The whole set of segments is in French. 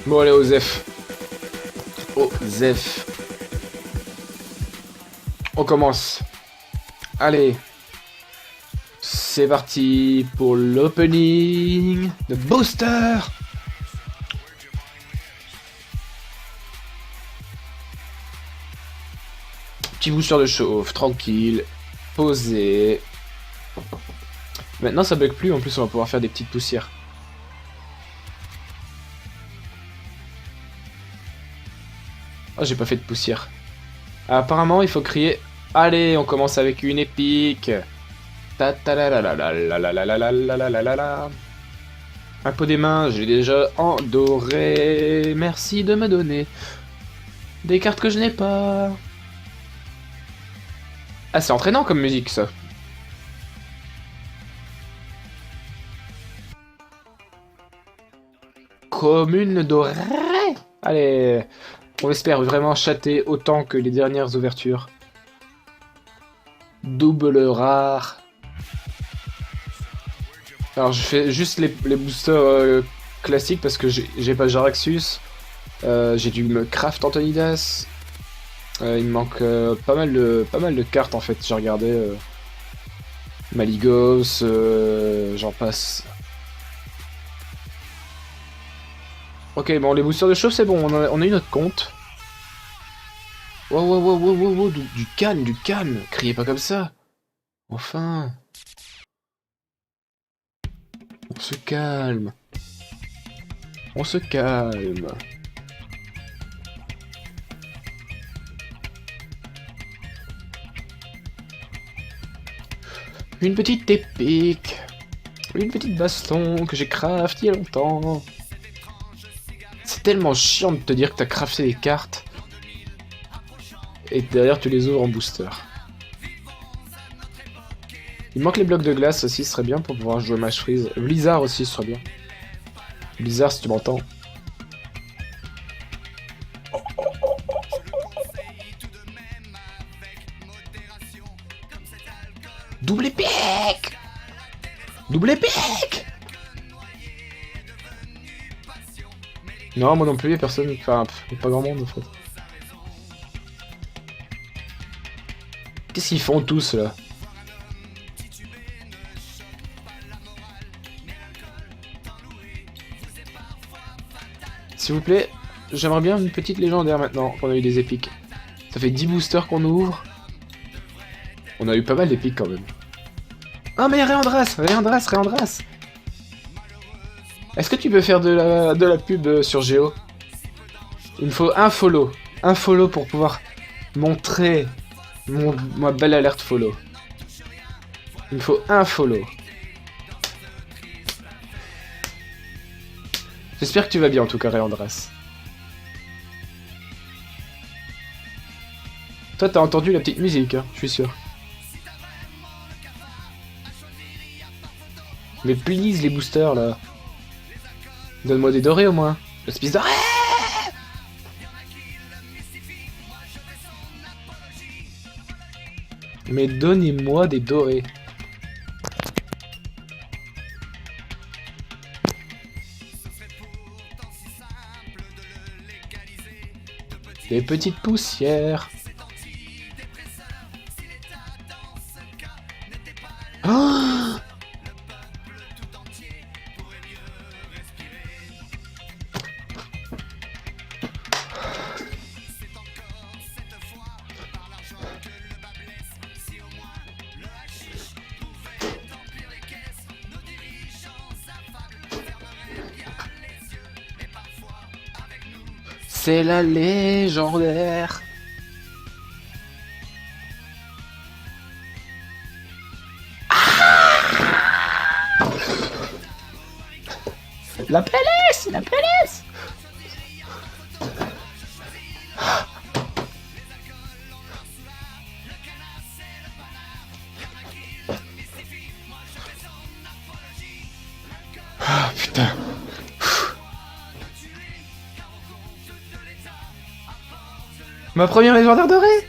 Bon, allez, Osef. Osef. On commence. Allez. C'est parti pour l'opening de Booster. Petit booster de chauffe, tranquille, posé. Maintenant ça bug plus, en plus on va pouvoir faire des petites poussières. Oh, j'ai pas fait de poussière. Apparemment il faut crier. Allez, on commence avec une épique. Ta ta la la la la la la la la la la la la la. Un pot des mains, j'ai déjà endoré. Merci de me donner des cartes que je n'ai pas. Ah, c'est entraînant comme musique, ça. Commune dorée. Allez, on espère vraiment chatter autant que les dernières ouvertures. Double rare. Alors, je fais juste les boosters classiques parce que j'ai pas Jaraxxus. J'ai dû me craft Antonidas. Il me manque pas mal de cartes en fait, j'ai regardé. Maligos, j'en passe. Ok, bon, les boosters de chauffe, c'est bon, on a eu notre compte. Wow, wow, wow, wow, wow, wow, du calme, du calme. Criez pas comme ça. Enfin. On se calme. On se calme. Une petite épique. Une petite baston que j'ai craft il y a longtemps. C'est tellement chiant de te dire que t'as crafté des cartes. Et derrière tu les ouvres en booster. Il manque les blocs de glace aussi, ce serait bien pour pouvoir jouer Match Freeze. Blizzard aussi, ce serait bien. Blizzard si tu m'entends. Double épique! Double épique! Non, moi non plus, personne. Enfin, pas grand monde en fait. Qu'est-ce qu'ils font tous là? S'il vous plaît, j'aimerais bien une petite légendaire maintenant qu'on a eu des épiques. Ça fait 10 boosters qu'on ouvre. On a eu pas mal d'épiques quand même. Ah mais Réandras, Réandras, Réandras. Est-ce que tu peux faire de la pub sur Géo? Il me faut un follow. Un follow pour pouvoir montrer ma belle alerte follow. Il me faut un follow. J'espère que tu vas bien en tout cas, Réandras. Toi, t'as entendu la petite musique, hein, je suis sûr. Mais please, les boosters, là. Donne-moi des dorés, au moins. L'hospice doré. Mais donnez-moi des dorés. Des petites poussières. Oh, c'est la légendaire. La PLS, la PLS. Ah putain. Ma première légendaire dorée.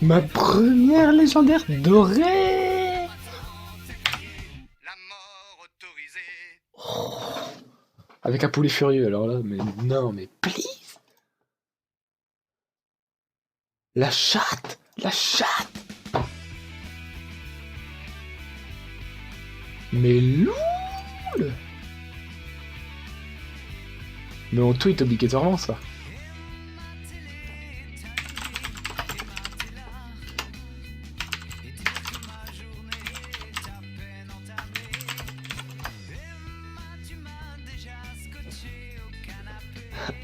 Ma première légendaire dorée. Avec un poulet furieux, alors là, mais non, mais please. La chatte. La chatte. Mais loul. Mais on tweet obligatoirement, ça.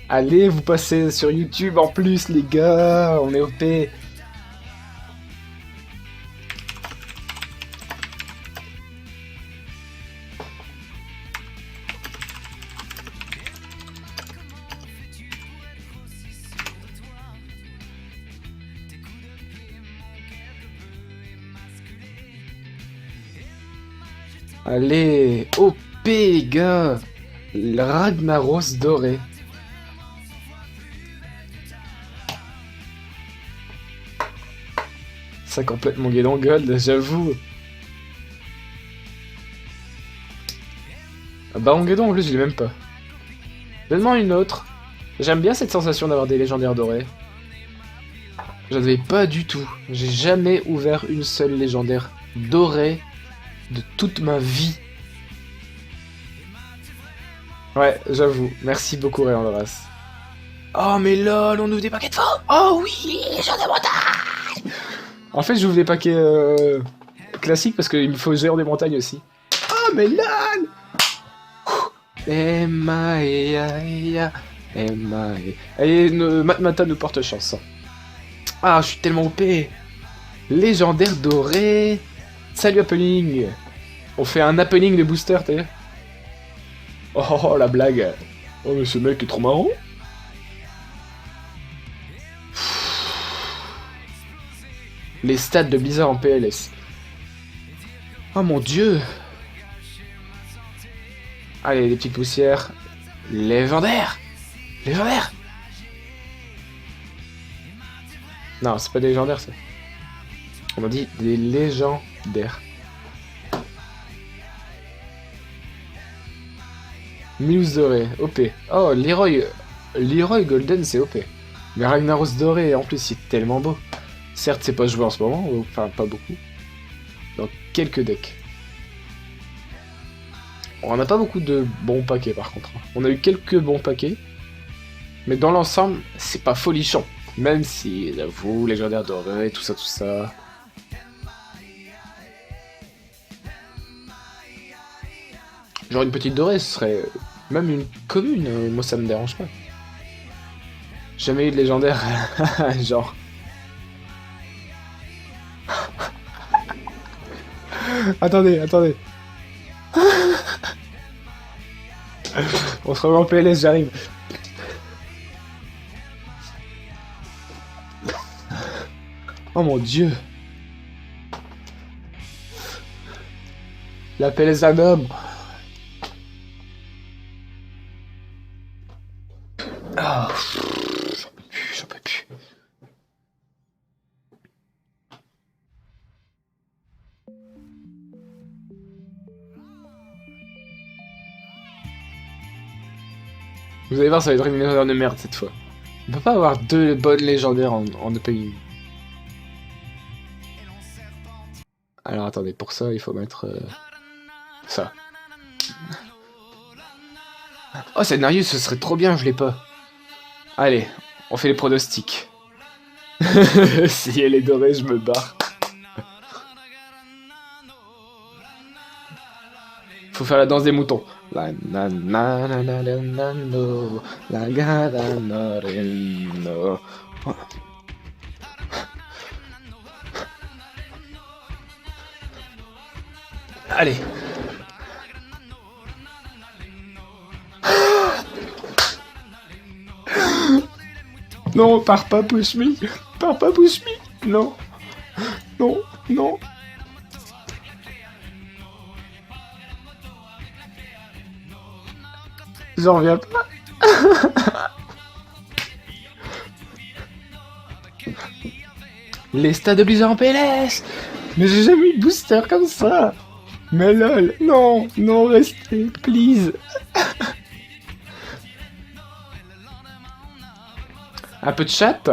Allez, vous passez sur YouTube en plus, les gars, on est OP. Allez, OP, les gars. Le Ragnaros doré. Ça complète mon guédon gold, j'avoue. Ah bah mon guédon en plus je l'ai même pas. Donne-moi une autre. J'aime bien cette sensation d'avoir des légendaires dorés. Je n'avais pas du tout. J'ai jamais ouvert une seule légendaire dorée de toute ma vie. Ouais, j'avoue. Merci beaucoup Réandras. Oh mais lol, on ouvre des paquets de faux. Oh oui, légendaire montagne. En fait, j'ouvre des paquets classiques parce qu'il me faut gérer des montagnes aussi. Oh mais lol. Emma et Emma et... Allez, Matmata nous porte chance. Ah, je suis tellement OP. Légendaire doré. Salut happening. On fait un happening de booster, t'as vu? Oh, la blague. Oh, mais ce mec est trop marrant. Les stats de Blizzard en PLS. Oh mon dieu. Allez, les petites poussières. Légendaire. Légendaire. Non, c'est pas des légendaires, ça. On m'a dit des légendaires. Muse doré, OP. Oh, Leroy Golden, c'est OP. Mais Ragnaros doré, en plus, il est tellement beau. Certes, c'est pas joué en ce moment, enfin, pas beaucoup. Dans quelques decks. On n'a pas beaucoup de bons paquets, par contre. On a eu quelques bons paquets. Mais dans l'ensemble, c'est pas folichon. Même si, j'avoue, légendaire doré, tout ça, tout ça. Genre une petite dorée, ce serait même une commune, moi ça me dérange pas. Jamais eu de légendaire, genre. Attendez. On se remet en PLS, j'arrive. Oh mon dieu. La PLS d'un homme. Ah, j'en peux plus. Vous allez voir, ça va être une légendaire de merde cette fois. On peut pas avoir deux bonnes légendaires en opening. Alors attendez, pour ça il faut mettre ça. Oh, cette Narius, ce serait trop bien, je l'ai pas. Allez, on fait les pronostics. Si elle est dorée, je me barre. Faut faire la danse des moutons. La na na na na na na no, la ga na na no. Allez. Non, pars pas, push me. Pars pas, push me. Non. Non. J'en reviens pas. Les stades de Blizzard en PLS. Mais j'ai jamais eu de booster comme ça. Mais lol, non, restez, please. Un peu de chat.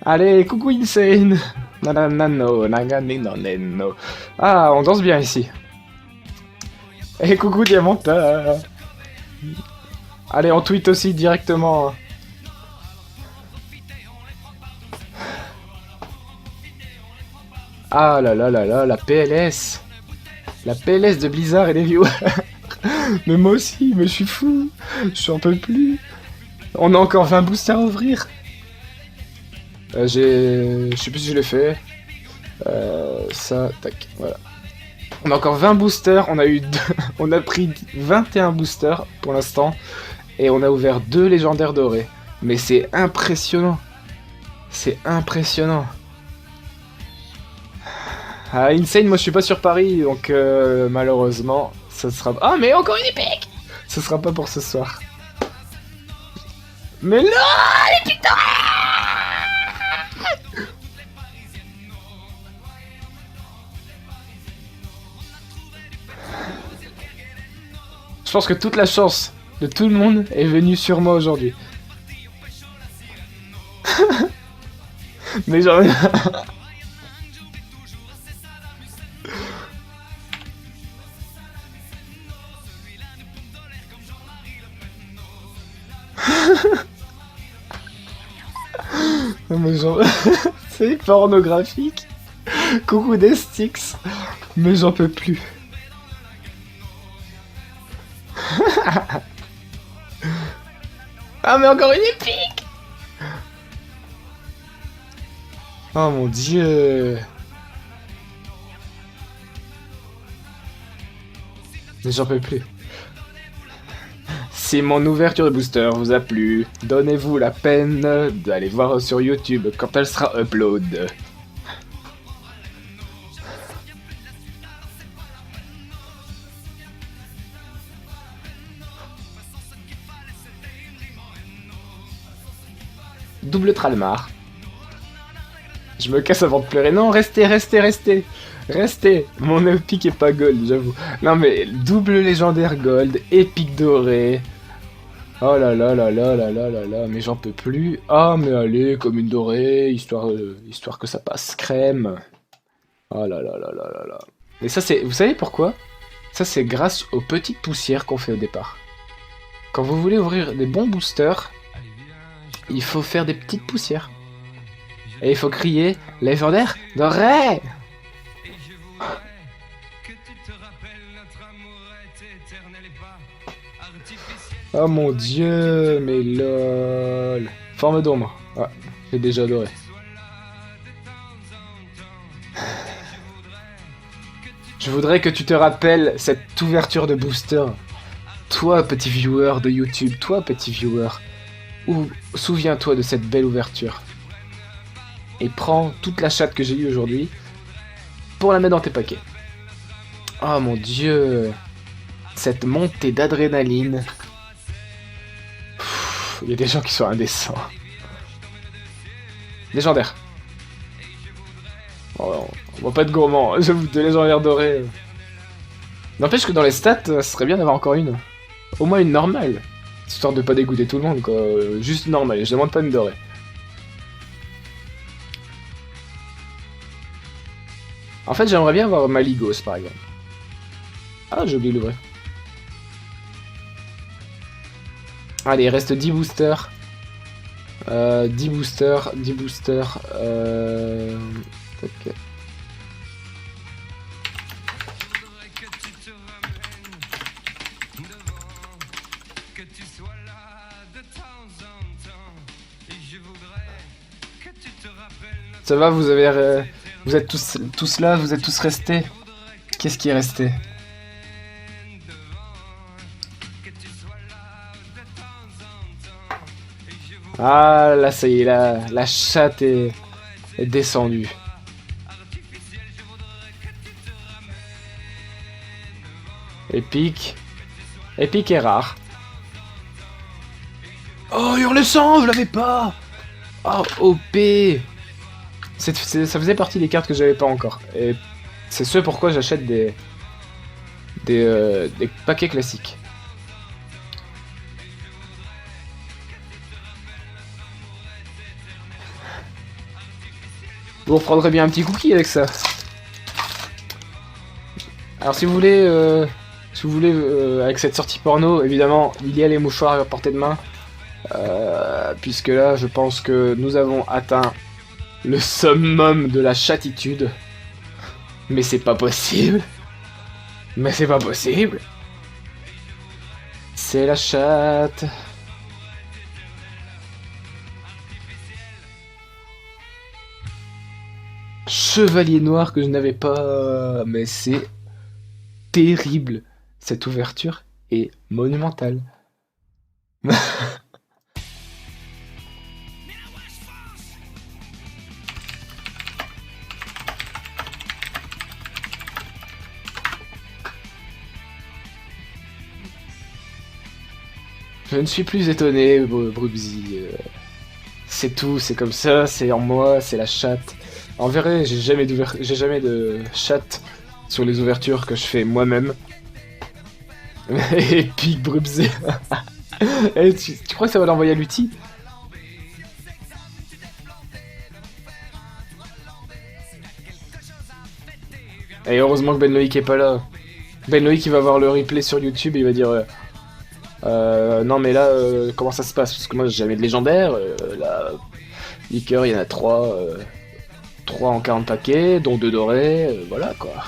Allez, coucou Insane. Nananano, nanganinoneno. Ah, on danse bien ici. Et coucou Diamanta. Allez, on tweet aussi directement. Ah là là là là, la PLS. La PLS de Blizzard et des viewers. Mais moi aussi, mais je suis fou. J'en peux plus. On a encore 20 boosters à ouvrir. Je sais plus si je l'ai fait. Ça, tac, voilà. On a encore 20 boosters, on a pris 21 boosters pour l'instant. Et on a ouvert 2 légendaires dorés. Mais c'est impressionnant. C'est impressionnant. Ah, Insane, moi je suis pas sur Paris, donc malheureusement, ça sera... Ah, mais encore une épique. Ce sera pas pour ce soir. Mais non, l'épique dorée. Je pense que toute la chance de tout le monde est venue sur moi aujourd'hui. Mais genre... Mais genre... C'est pornographique. Coucou des sticks. Mais j'en peux plus. Ah, mais encore une épique. Oh mon dieu. Mais j'en peux plus. Si mon ouverture de booster vous a plu, donnez-vous la peine d'aller voir sur YouTube quand elle sera upload. Double Tralmar. Je me casse avant de pleurer. Non, restez, restez, restez. Restez. Mon épique est pas gold, j'avoue. Non mais, double légendaire gold, épique doré. Oh là là là là là là là là, mais j'en peux plus. Ah mais allez, comme une dorée, histoire que ça passe crème. Oh là là là là là là. Et ça c'est, vous savez pourquoi? Ça c'est grâce aux petites poussières qu'on fait au départ. Quand vous voulez ouvrir des bons boosters, il faut faire des petites poussières. Et il faut crier légendaire doré. Oh mon dieu, mais lol. Forme d'ombre. Ah, j'ai déjà adoré. Je voudrais que tu te rappelles cette ouverture de booster. Toi, petit viewer de YouTube, toi, petit viewer. Ou souviens-toi de cette belle ouverture. Et prends toute la chatte que j'ai eue aujourd'hui pour la mettre dans tes paquets. Oh mon dieu. Cette montée d'adrénaline. Il y a des gens qui sont indécents. Légendaire. Oh, on va pas être gourmand, j'avoue, de légendaire doré. N'empêche que dans les stats, ce serait bien d'avoir encore une. Au moins une normale. Histoire de pas dégoûter tout le monde, quoi. Juste normale, je demande pas une dorée. En fait, j'aimerais bien avoir Maligos, par exemple. Ah, j'ai oublié de l'ouvrir. Allez, il reste 10 boosters. 10 boosters, 10 boosters. Tac. Ça va, vous avez... vous êtes tous là, vous êtes tous restés. Qu'est-ce qui est resté? Ah, là, ça y est, la chatte est descendue. Épique. Épique est rare. Oh, Hurle-sang, je l'avais pas. Oh, OP. Ça faisait partie des cartes que j'avais pas encore. Et c'est ce pourquoi j'achète des paquets classiques. Vous reprendrez bien un petit cookie avec ça. Alors si vous voulez, avec cette sortie porno, évidemment, il y a les mouchoirs à portée de main. Puisque là, je pense que nous avons atteint le summum de la chatitude. Mais c'est pas possible. Mais c'est pas possible. C'est la chatte. Chevalier noir que je n'avais pas. Mais c'est terrible. Cette ouverture est monumentale. Je ne suis plus étonné, Brubsy. C'est tout, c'est comme ça, c'est en moi, c'est la chatte. En vrai, j'ai jamais de chatte sur les ouvertures que je fais moi-même. Épique, Brubsy. Et tu crois que ça va l'envoyer à l'outil? Et heureusement que Ben Loïc est pas là. Ben Loïc il va voir le replay sur YouTube et il va dire non mais là comment ça se passe? Parce que moi j'ai jamais de légendaire. Là, liqueur il y en a 3 3 en 40 paquets, dont 2 dorés, voilà quoi.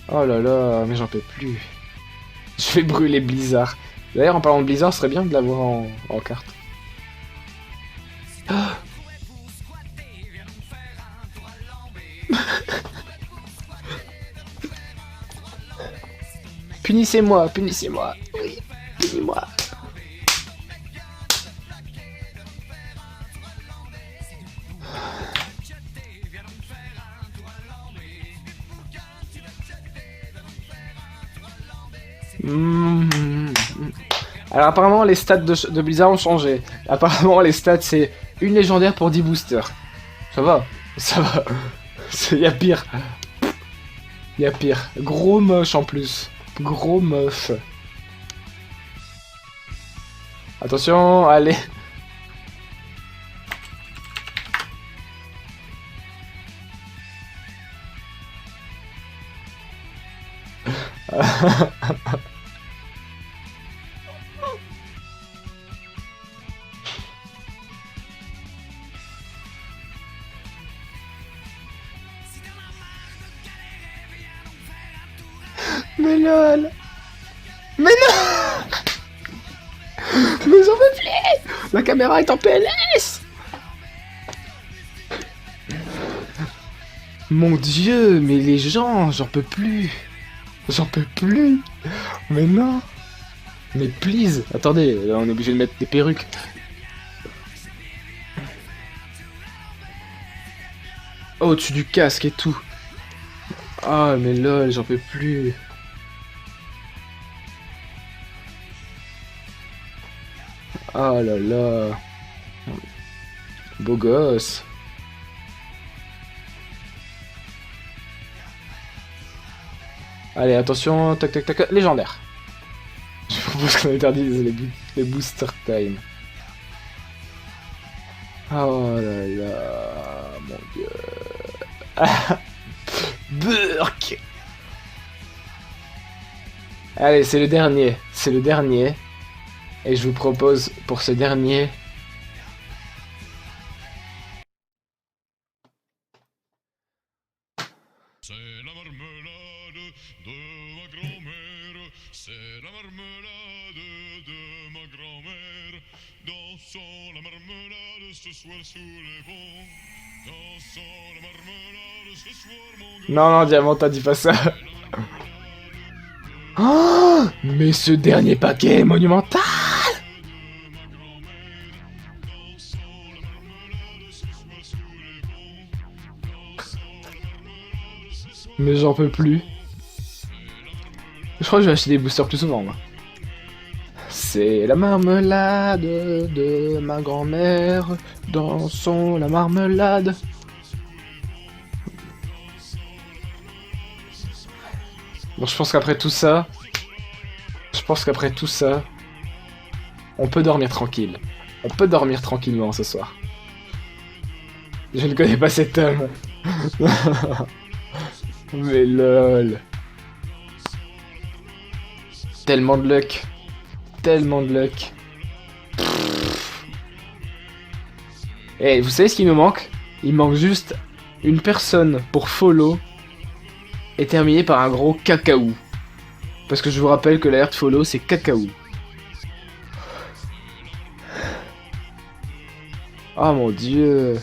Oh là là, mais j'en peux plus. Je vais brûler Blizzard. D'ailleurs en parlant de Blizzard, ce serait bien de l'avoir en carte. Ah. Punissez-moi, punissez-moi. Oui, punis-moi. Alors apparemment les stats de Blizzard ont changé. Apparemment les stats c'est une légendaire pour 10 boosters. Ça va, ça va. Y'a pire. Y'a pire. Gros moche en plus. Gros moche. Attention, allez. Mais lol. Mais non. Mais j'en veux plus. La caméra est en PLS. Mon dieu, mais les gens, j'en peux plus. J'en peux plus. Mais non. Mais please. Attendez, là on est obligé de mettre des perruques. Oh, au-dessus du casque et tout. Ah, mais lol, j'en peux plus. Ah là là. Beau gosse. Allez, attention, tac tac tac, légendaire. Je propose qu'on interdise les booster time. Oh là là, mon dieu. Burk. Allez, c'est le dernier. C'est le dernier. Et je vous propose pour ce dernier... C'est la marmelade de ma grand-mère, c'est la marmelade de ma grand-mère. Dansons la marmelade ce soir sous les ponts. Dansons la marmelade ce soir, mon gars. Non, non, Diamanta, dis pas ça. Oh, mais ce dernier paquet est monumental. Mais j'en peux plus. Je crois que je vais acheter des boosters plus souvent, moi. C'est la marmelade de ma grand-mère. Dansons la marmelade. Bon, je pense qu'après tout ça... On peut dormir tranquille. On peut dormir tranquillement ce soir. Je ne connais pas cet homme. Mais lol. Tellement de luck. Tellement de luck. Et vous savez ce qui nous manque? Il manque juste une personne pour follow et terminer par un gros cacao. Parce que je vous rappelle que la air de follow c'est cacao. Oh mon dieu.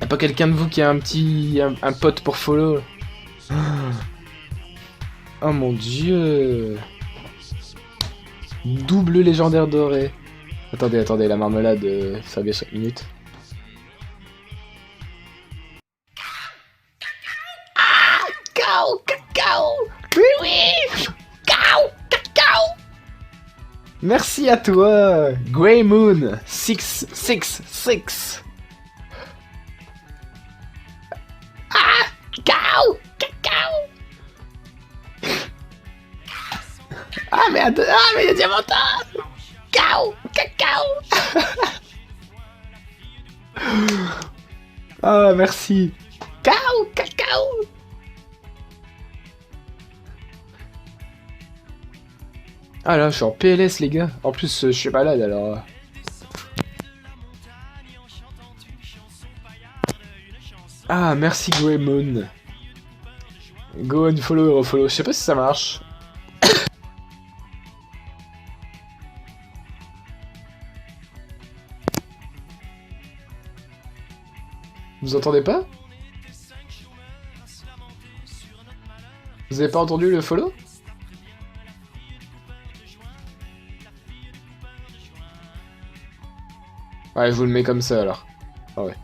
Y'a pas quelqu'un de vous qui a un pote pour follow? Oh mon dieu. Double légendaire doré. Attendez, la marmelade, ça vient chaque minute. Ah, cacao. Oui. Cacao. Merci à toi, Grey Moon 666. Ah, cacao. Ah mais il y a Diamantin. Cacao. Ah merci. Cacao. Ah là, je suis en PLS les gars. En plus, je suis malade alors. Ah merci Grey Moon. Go and follow, refollow. Je sais pas si ça marche. Vous entendez pas? Vous avez pas entendu le follow? Ouais, je vous le mets comme ça alors. Ah ouais.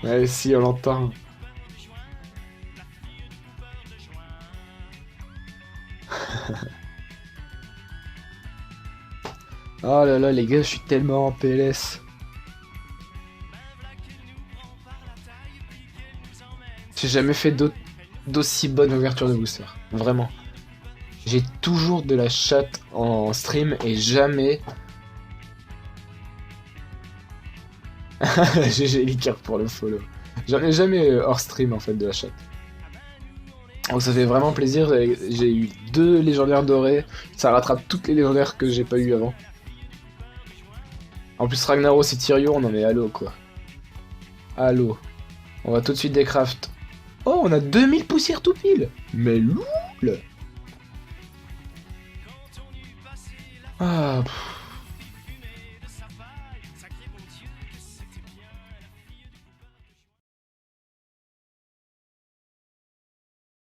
Ouais, si, on l'entend. Oh là là, les gars, je suis tellement en PLS. J'ai jamais fait d'aussi bonne ouverture de booster. Vraiment. J'ai toujours de la chatte en stream et jamais... GG Licker pour le follow. J'en ai jamais hors stream en fait de la chatte. Donc ça fait vraiment plaisir. J'ai eu 2 légendaires dorés. Ça rattrape toutes les légendaires que j'ai pas eu avant. En plus Ragnaros et Tyrio, on en est halo quoi. Halo. On va tout de suite décraft. Oh, on a 2000 poussières tout pile. Mais loul. Ah, pff.